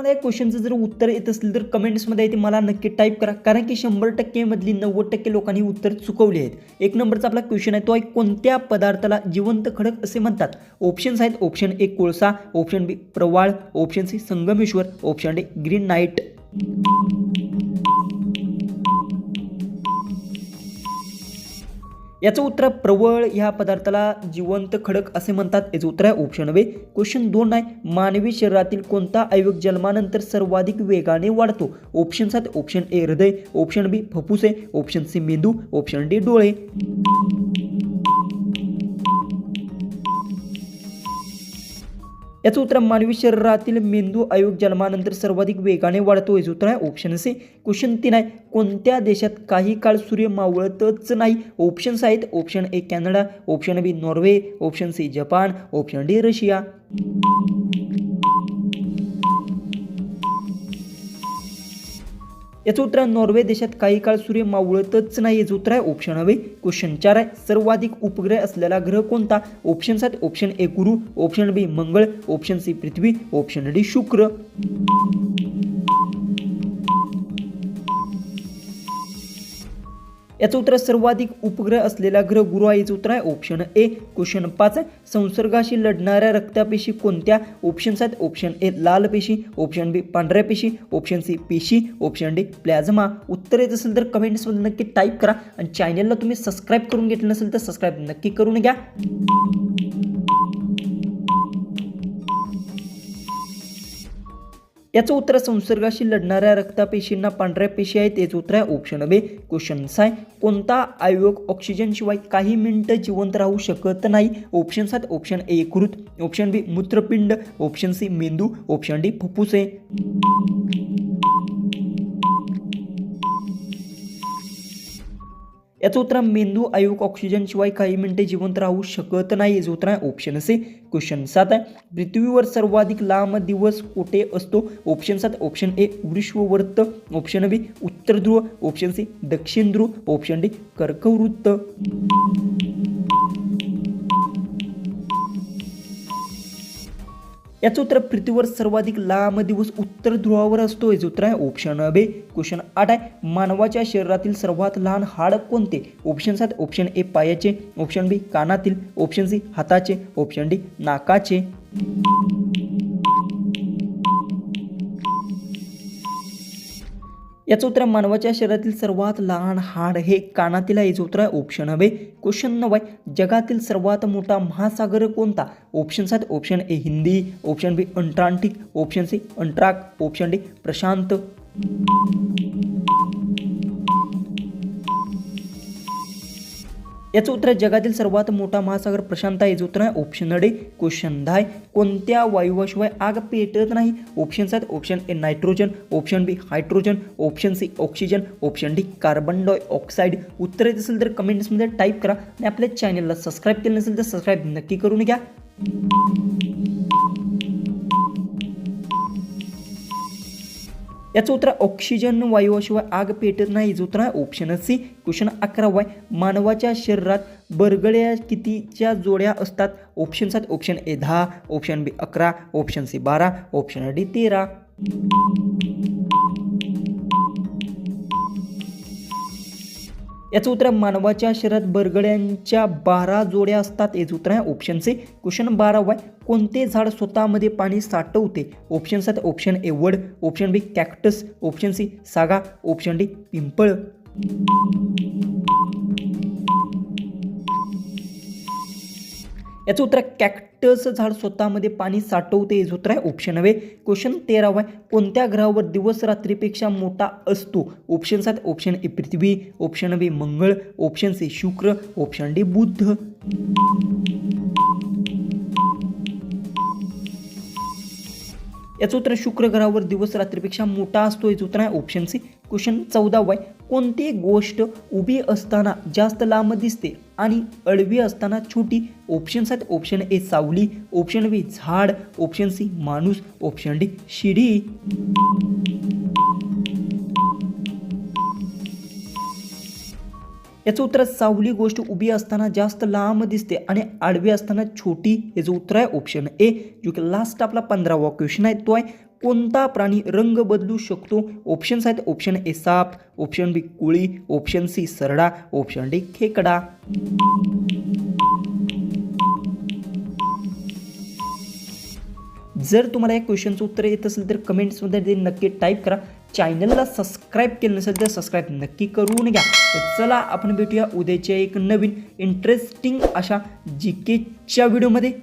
तुम्हाला या क्वेश्चनचं जर उत्तर येत असेल तर कमेंट्समध्ये ते मला नक्की टाईप करा, कारण की 100% मधली 90% लोकांनी उत्तर चुकवली आहेत. एक नंबरचा आपला क्वेश्चन आहे तो आहे, कोणत्या पदार्थाला जिवंत खडक असे म्हणतात? ऑप्शन्स आहेत, ऑप्शन ए कोळसा, ऑप्शन बी प्रवाळ, option C Sangameshwar, option D green night. याचं उत्तर प्रवळ ह्या पदार्थाला जिवंत खडक असे म्हणतात. याचं उत्तर आहे ऑप्शन बी. क्वेश्चन 2 आहे, मानवी शरीरातील कोणता अवयव जन्मानंतर सर्वाधिक वेगाने वाढतो? ऑप्शन्स आहेत, ऑप्शन ए हृदय, ऑप्शन बी फुफ्फुसे, ऑप्शन सी मेंदू, ऑप्शन डी डोळे. याचं उत्तर मानवी शरीरातील मेंदू अवयव जन्मानंतर सर्वाधिक वेगाने वाढतो. याचं उत्तर आहे ऑप्शन सी. क्वेश्चन 3 आहे, कोणत्या देशात काही काळ सूर्य मावळतच नाही? ऑप्शन्स आहेत, option A Canada, option B Norway, option C Japan, option D Russia. याचं उत्तर नॉर्वे देशात काही काळ सूर्य मावळतच नाही. याचं उत्तर आहे ऑप्शन बी. क्वेश्चन 4 आहे, सर्वाधिक उपग्रह असलेला ग्रह कोणता? ऑप्शन्स आहेत, ऑप्शन ए गुरु, ऑप्शन बी मंगळ, ऑप्शन सी पृथ्वी, ऑप्शन डी शुक्र. याचं उत्तर सर्वाधिक उपग्रह असलेला ग्रह गुरु आहे. याचं उत्तर आहे ऑप्शन ए. क्वेश्चन 5 आहे, संसर्गाशी लढणाऱ्या रक्तपेशी कोणत्या? ऑप्शन्स आहेत, ऑप्शन ए लाल पेशी, ऑप्शन बी पांढऱ्या पेशी, ऑप्शन सी पेशी, ऑप्शन डी प्लाझ्मा. उत्तर येत असेल तर कमेंट्समध्ये नक्की टाईप करा आणि चॅनलला तुम्ही सबस्क्राईब करून घेतलं नसेल तर सबस्क्राईब नक्की करून घ्या. याचं उत्तर संसर्गाशी लढणाऱ्या रक्तपेशींना पांढऱ्या पेशी आहेत. याचं उत्तर आहे ऑप्शन बी. क्वेश्चन 6 आहे, कोणता अवयव ऑक्सिजनशिवाय काही मिनिटं जिवंत राहू शकत नाही? ऑप्शन्स आहेत, ऑप्शन ए यकृत, ऑप्शन बी मूत्रपिंड, ऑप्शन सी मेंदू, ऑप्शन डी फुफ्फुसे. याचं उत्तर मेंदू अवयव ऑक्सिजनशिवाय काही मिनिटे जिवंत राहू शकत नाही. याचं उत्तर आहे ऑप्शन सी. क्वेश्चन 7 आहे, पृथ्वीवर सर्वाधिक लांब दिवस कुठे असतो? ऑप्शन्स आहेत, ऑप्शन ए ग्रीष्मवृत्त, ऑप्शन बी उत्तर ध्रुव, ऑप्शन सी दक्षिण ध्रुव, ऑप्शन डी कर्कवृत्त. याचं उत्तर पृथ्वीवर सर्वाधिक लांब दिवस उत्तर ध्रुवावर असतो. याचं उत्तर आहे ऑप्शन बी. क्वेश्चन 8 आहे, मानवाच्या शरीरातील सर्वात लहान हाड कोणते? ऑप्शन्स आहेत, ऑप्शन ए पायाचे, ऑप्शन बी कानातील, ऑप्शन सी हाताचे, ऑप्शन डी नाकाचे. याचं उत्तर मानवाच्या शरीरातील सर्वात लहान हाड हे कानातील आहे. याचं उत्तर आहे ऑप्शन बी. क्वेश्चन 9 आहे, जगातील सर्वात मोठा महासागर कोणता? ऑप्शन्स आहेत, option A Hindi, option B Antarctic, option C अंटार्क, ऑप्शन डी प्रशांत. याचं उत्तर जगातील सर्वात मोठा महासागर प्रशांत आहे. याचं उत्तर आहे ऑप्शन डी. क्वेश्चन 10, कोणत्या वायुवाशिवाय आग पेटत नाही? ऑप्शन्स आहेत, option A nitrogen, option B hydrogen, option C oxygen, option D carbon dioxide. उत्तर येत असेल तर कमेंट्समध्ये टाईप करा आणि आपल्या चॅनलला सबस्क्राईब केलं नसेल तर सबस्क्राईब नक्की करून घ्या. याचं उत्तर ऑक्सिजन वायूशिवाय आग पेटत नाही. याचं उत्तर आहे ऑप्शन सी. क्वेश्चन 11, मानवाच्या शरीरात बरगड्या कितीच्या जोड्या असतात? ऑप्शन्स आहेत, option A 10, option B 11, option C 12, option D 13. याचं उत्तर मानवाच्या शरीरात बरगड्यांच्या 12 जोड्या असतात. याचं उत्तर आहे ऑप्शन सी. क्वेश्चन 12, कोणते झाड स्वतःमध्ये पाणी साठवते? ऑप्शन्स आहेत, ऑप्शन ए वड, ऑप्शन बी कॅक्टस, ऑप्शन सी सागा, ऑप्शन डी पिंपळ. याचं उत्तर कॅक्टस झाड स्वतःमध्ये पाणी साठवते. याचं उत्तर आहे ऑप्शन बी. क्वेश्चन 13, कोणत्या ग्रहावर दिवस रात्रीपेक्षा मोठा असतो? ऑप्शन्स आहेत, ऑप्शन ए पृथ्वी, ऑप्शन बी मंगळ, ऑप्शन सी शुक्र, ऑप्शन डी बुध. याचं उत्तर शुक्र ग्रहावर दिवस रात्रीपेक्षा मोठा असतो. याचं उत्तर आहे ऑप्शन सी. क्वेश्चन 14, कोणती गोष्ट उभी असताना जास्त लांब दिसते आणि आडवी असताना छोटी? ऑप्शन्स आहेत, ऑप्शन ए सावली, ऑप्शन बी झाड, ऑप्शन सी माणूस, ऑप्शन डी शिडी. याचं उत्तर सावली गोष्ट उभी असताना जास्त लांब दिसते आणि आडवी असताना छोटी. याचं उत्तर आहे ऑप्शन ए. जो की लास्ट आपला 15वा क्वेश्चन आहे तो आहे, कोणता प्राणी रंग बदलू शकतो? ऑप्शन्स आहेत ऑप्शन ए साप, ऑप्शन बी कोळी, ऑप्शन सी सरडा, ऑप्शन डी खेकडा. जर तुम्हाला या क्वेश्चनचं उत्तर येत असेल तर कमेंट्समध्ये ते नक्की टाईप करा. चॅनलला सबस्क्राईब केलं नसेल तर सबस्क्राईब नक्की करून घ्या. तर चला आपण भेटूया उद्याच्या एक नवीन इंटरेस्टिंग अशा GKच्या व्हिडिओमध्ये.